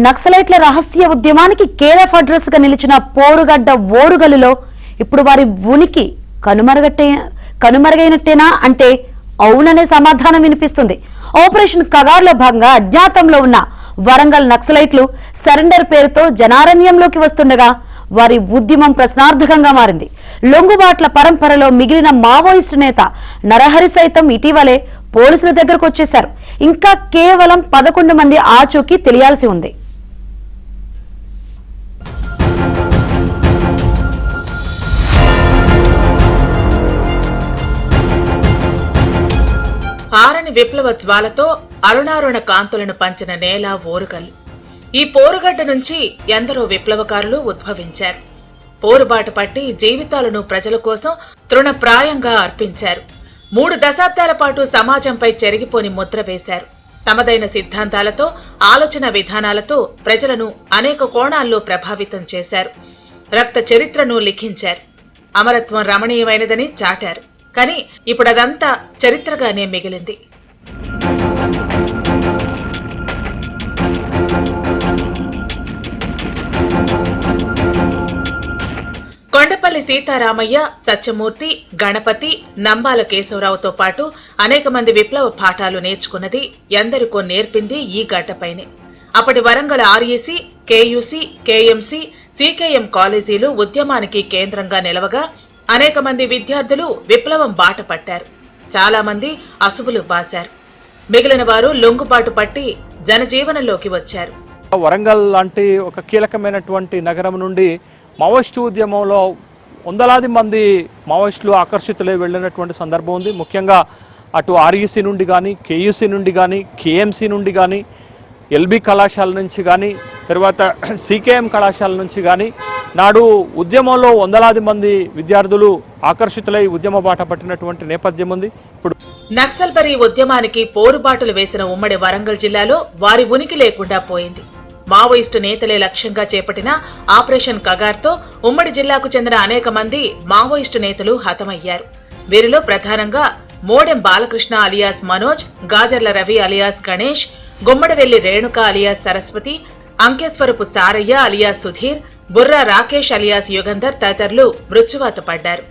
నక్సలైట్ల రహస్య ఉద్యమానికి care of address గా నిలిచిన పోరుగడ్డ ఓరుగలులో ఇప్పుడు వారి ఉనికి కనుమరుగైనట్టేనా అంటే అవుననే సమాధానం వినిపిస్తుంది. ఆపరేషన్ కగార్లో భాగంగా అజ్ఞాతంలో ఉన్న వరంగల్ నక్సలైట్లు సరెండర్ పేరుతో జనారణ్యంలోకి వస్తుండగా వారి ఉద్యమం ప్రశ్నార్థకంగా మారింది. లొంగుబాట్ల పరంపరలో మిగిలిన మావోయిస్టు నేత నరహరి సైతం ఇటీవలే పోలీసుల దగ్గరకు వచ్చేశారు. ఇంకా కేవలం 11 మంది ఆచూకీ తెలియాల్సి ఉంది. ఆరని విప్లవ జ్వాలతో అరుణారుణ కాంతులను పంచిన నేల ఓరుగల్లు. ఈ పోరుగడ్డ నుంచి ఎందరో విప్లవకారులు ఉద్భవించారు. పోరుబాట పట్టి జీవితాలను ప్రజల కోసం తృణప్రాయంగా అర్పించారు. 3 దశాబ్దాల పాటు సమాజంపై చెరిగిపోని ముద్ర వేశారు. తమదైన సిద్ధాంతాలతో, ఆలోచన విధానాలతో ప్రజలను అనేక కోణాల్లో ప్రభావితం చేశారు. రక్త చరిత్రను లిఖించారు. అమరత్వం రమణీయమైనదని చాటారు. కానీ ఇప్పుడదంతా చరిత్రగానే మిగిలింది. కొండపల్లి సీతారామయ్య, సత్యమూర్తి, గణపతి, నంబాల కేశవరావుతో పాటు అనేక మంది విప్లవ పాఠాలు నేర్చుకున్నది, ఎందరికో నేర్పింది ఈ గడ్డపైనే. అప్పటి Warangal REC, KUC, KMC, CKM కాలేజీలు ఉద్యమానికి కేంద్రంగా నిలవగా అనేక మంది విద్యార్థులు విప్లవం బాట పట్టారు. చాలా మంది అసువులు బాశారు. మిగిలిన వారు లొంగుబాటు పట్టి జనజీవనంలోకి వచ్చారు. వరంగల్ లాంటి ఒక కీలకమైనటువంటి నగరం నుండి మావోయిస్టు ఉద్యమంలో వందలాది మంది మావోయిస్టులు ఆకర్షితులై వెళ్ళినటువంటి సందర్భం ఉంది. ముఖ్యంగా అటు ఆర్ఈసీ నుండి కానీ, కేయూసీ నుండి కానీ, కేఎంసీ నుండి కానీ, ఎల్బీ కళాశాల నుంచి కానీ, తర్వాత సీకేఎం కళాశాల నుంచి కానీ నాడు ఉద్యమంలో వందలాది మంది విద్యార్థులు ఆకర్షితులై ఉద్యమ బాట పట్టినటువంటి నేపథ్యం ఉంది. ఇప్పుడు నక్సల్బరీ ఉద్యమానికి పోరుబాటలు వేసిన ఉమ్మడి వరంగల్ జిల్లాలో వారి ఉనికి లేకుండా పోయింది. మావోయిస్టు నేతలే లక్ష్యంగా చేపట్టిన ఆపరేషన్ కగార్తో ఉమ్మడి జిల్లాకు చెందిన అనేక మంది మావోయిస్టు నేతలు హతమయ్యారు. వీరిలో ప్రధానంగా Modem Balakrishna alias Manoj, Gajarla Ravi alias Ganesh, Gummadivelli Renuka alias Saraswati, Ankeshwarapu Sarayya alias Sudheer, Burra Rakesh alias Yugandhar తదితరులు మృత్యువాత పడ్డారు.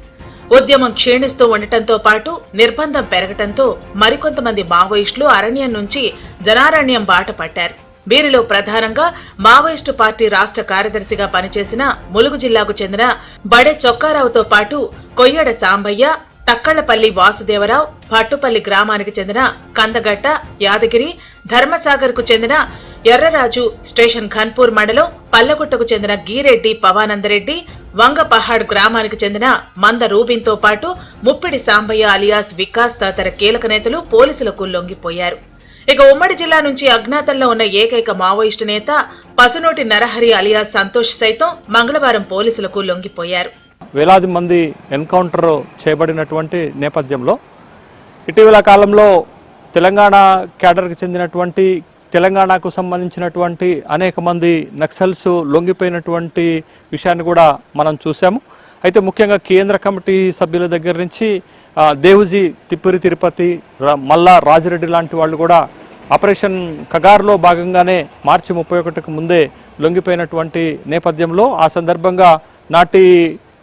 ఉద్యమం క్షీణిస్తూ ఉండటంతో పాటు నిర్బంధం పెరగటంతో మరికొంతమంది మావోయిస్టులు అరణ్యం నుంచి జనారణ్యం బాట పట్టారు. వీరిలో ప్రధానంగా మావోయిస్టు పార్టీ రాష్ట్ర కార్యదర్శిగా పనిచేసిన ములుగు జిల్లాకు చెందిన బడె చొక్కారావుతో పాటు కొయ్యడ సాంబయ్య, తక్కళ్లపల్లి వాసుదేవరావు, పట్టుపల్లి గ్రామానికి చెందిన కందగట్ట, యాదగిరి, ధర్మసాగర్ కు చెందిన ఎర్రరాజు, స్టేషన్ ఖన్పూర్ మండలం పల్లగుట్టకు చెందిన గీరెడ్డి పవానందరెడ్డి, వంగపహాడ్ గ్రామానికి చెందిన మంద రూబిన్తో పాటు ముప్పిడి సాంబయ్య అలియాస్ వికాస్ తదితర కీలక నేతలు పోలీసులకు లొంగిపోయారు. ఇక ఉమ్మడి జిల్లా నుంచి అజ్ఞాతంలో ఉన్న ఏకైక మావోయిస్టు నేత పసునోటి నరహరి అలియాస్ సంతోష్ సైతం మంగళవారం పోలీసులకు లొంగిపోయారు. వేలాది మంది ఎన్కౌంటర్ చేయబడినటువంటి నేపథ్యంలో ఇటీవల కాలంలో తెలంగాణ క్యాడర్కి చెందినటువంటి, తెలంగాణకు సంబంధించినటువంటి అనేక మంది నక్సల్స్ లొంగిపోయినటువంటి విషయాన్ని కూడా మనం చూసాము. అయితే ముఖ్యంగా కేంద్ర కమిటీ సభ్యుల దగ్గర నుంచి దేవుజీ, తిప్పురి తిరుపతి, మల్లా రాజిరెడ్డి లాంటి వాళ్ళు కూడా ఆపరేషన్ కగార్లో భాగంగానే మార్చి 31కు ముందే లొంగిపోయినటువంటి నేపథ్యంలో ఆ సందర్భంగా నాటి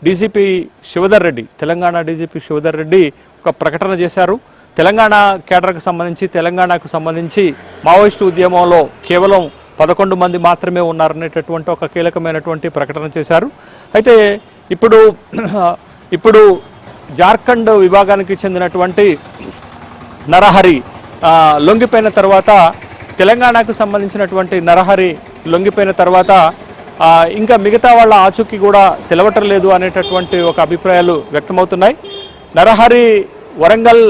డీజీపీ శివధర్ రెడ్డి, తెలంగాణ డీజీపీ శివధర్ రెడ్డి ఒక ప్రకటన చేశారు. తెలంగాణ కేడర్కు సంబంధించి, తెలంగాణకు సంబంధించి మావోయిస్టు ఉద్యమంలో కేవలం 11 మంది మాత్రమే ఉన్నారనేటటువంటి ఒక కీలకమైనటువంటి ప్రకటన చేశారు. అయితే ఇప్పుడు జార్ఖండ్ విభాగానికి చెందినటువంటి నరహరి లొంగిపోయిన తర్వాత, తెలంగాణకు సంబంధించినటువంటి నరహరి లొంగిపోయిన తర్వాత ఇంకా మిగతా వాళ్ళ ఆచూకీ కూడా తెలవటం లేదు అనేటటువంటి ఒక అభిప్రాయాలు వ్యక్తమవుతున్నాయి. నరహరి వరంగల్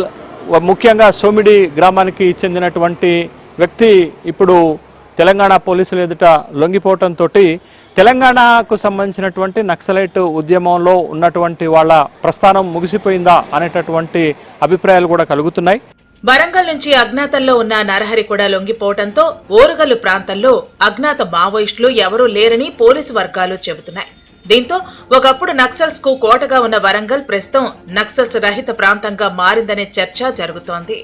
ముఖ్యంగా సోమిడి గ్రామానికి చెందినటువంటి వ్యక్తి ఇప్పుడు తెలంగాణ పోలీసులు ఎదుట లొంగిపోవటంతో తెలంగాణకు సంబంధించినటువంటి నక్సలైట్ ఉద్యమంలో ఉన్నటువంటి వాళ్ళ ప్రస్థానం ముగిసిపోయిందా అనేటటువంటి అభిప్రాయాలు కూడా కలుగుతున్నాయి. వరంగల్ నుంచి అజ్ఞాతంలో ఉన్న నరహరి కూడా లొంగిపోవడంతో ఓరుగల్లు ప్రాంతంలో అజ్ఞాత మావోయిస్టులు ఎవరూ లేరని పోలీసు వర్గాలు చెబుతున్నాయి. దీంతో ఒకప్పుడు నక్సల్స్ కు కోటగా ఉన్న వరంగల్ ప్రస్తుతం నక్సల్స్ రహిత ప్రాంతంగా మారిందనే చర్చ జరుగుతోంది.